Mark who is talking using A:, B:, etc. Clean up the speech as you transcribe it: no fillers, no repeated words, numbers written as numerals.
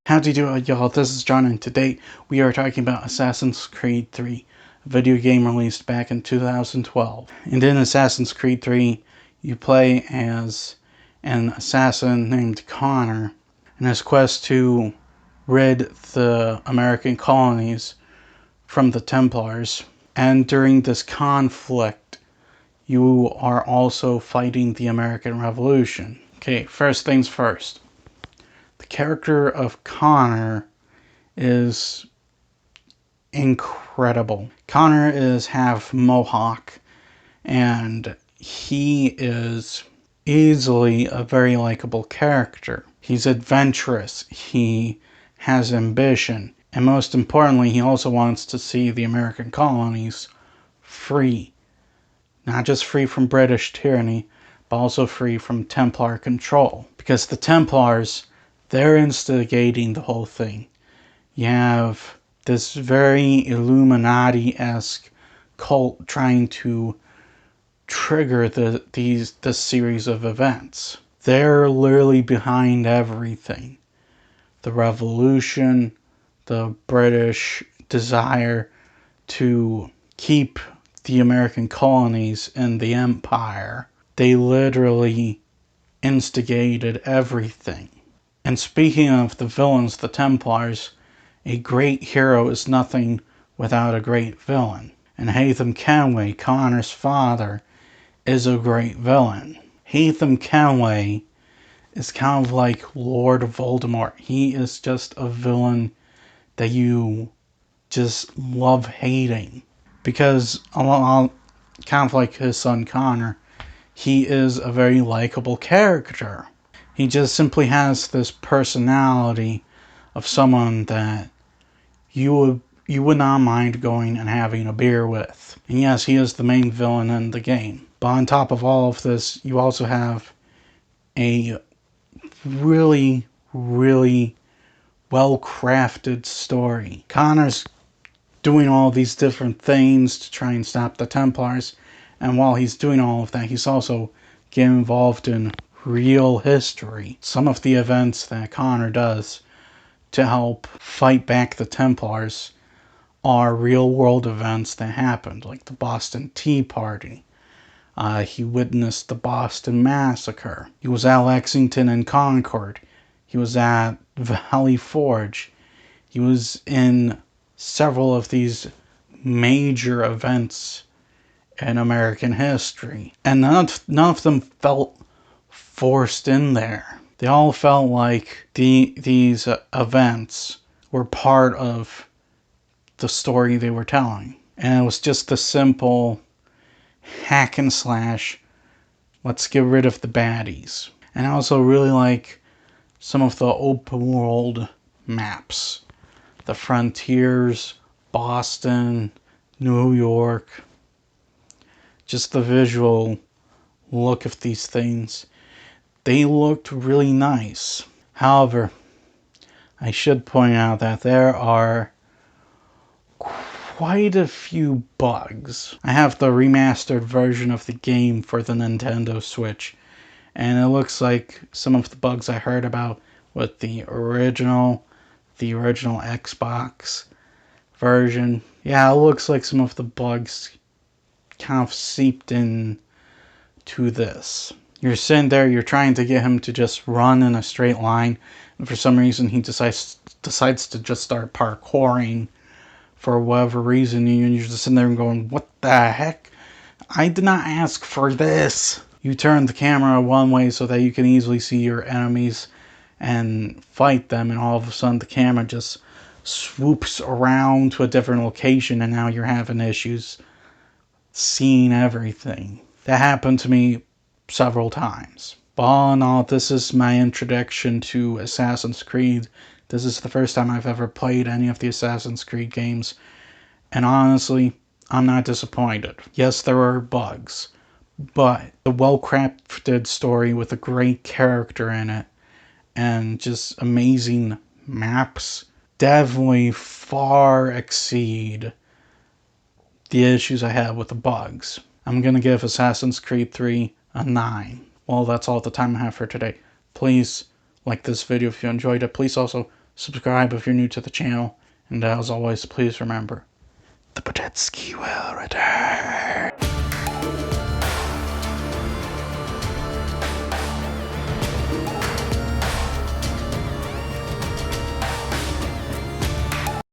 A: Howdy do y'all, this is John, and today we are talking about Assassin's Creed 3, a video game released back in 2012. And in Assassin's Creed 3, you play as an assassin named Connor in his quest to rid the American colonies from the Templars. And during this conflict, you are also fighting the American Revolution. Okay, first things first. The character of Connor is incredible. Connor is half Mohawk, and he is easily a very likable character. He's adventurous, he has ambition, and most importantly, he also wants to see the American colonies free. Not just free from British tyranny, but also free from Templar control. Because the Templars, they're instigating the whole thing. You have this very Illuminati-esque cult trying to trigger this series of events. They're literally behind everything. The revolution, the British desire to keep the American colonies in the empire. They literally instigated everything. And speaking of the villains, the Templars, a great hero is nothing without a great villain. And Haytham Kenway, Connor's father, is a great villain. Haytham Kenway is kind of like Lord Voldemort. He is just a villain that you just love hating. Because, kind of like his son Connor, he is a very likable character. He just simply has this personality of someone that you would not mind going and having a beer with. And yes, he is the main villain in the game. But on top of all of this, you also have a really, really well-crafted story. Connor's doing all these different things to try and stop the Templars, and while he's doing all of that, he's also getting involved in real history. Some of the events that Connor does to help fight back the Templars are real-world events that happened, like the Boston Tea Party. He witnessed the Boston Massacre. He was at Lexington and Concord. He was at Valley Forge. He was in several of these major events in American history. And none of them felt forced in there. They all felt like these events were part of the story they were telling. And it was just the simple hack and slash, let's get rid of the baddies. And I also really like some of the open world maps. The frontiers, Boston, New York. Just the visual look of these things. They looked really nice. However, I should point out that there are quite a few bugs. I have the remastered version of the game for the Nintendo Switch, and it looks like some of the bugs I heard about with the original Xbox version. Yeah, it looks like some of the bugs kind of seeped in to this. You're sitting there, you're trying to get him to just run in a straight line, and for some reason he decides to just start parkouring for whatever reason, and you're just sitting there and going, what the heck? I did not ask for this. You turn the camera one way so that you can easily see your enemies and fight them, and all of a sudden the camera just swoops around to a different location, and now you're having issues seeing everything. That happened to me several times. But all in all, this is my introduction to Assassin's Creed. This is the first time I've ever played any of the Assassin's Creed games, and honestly, I'm not disappointed. Yes, there are bugs, but a well-crafted story with a great character in it, and just amazing maps, definitely far exceed the issues I have with the bugs. I'm gonna give Assassin's Creed 3 a 9. Well, that's all the time I have for today. Please like this video if you enjoyed it. Please also subscribe if you're new to the channel, and as always, please remember, the Podetsky will return.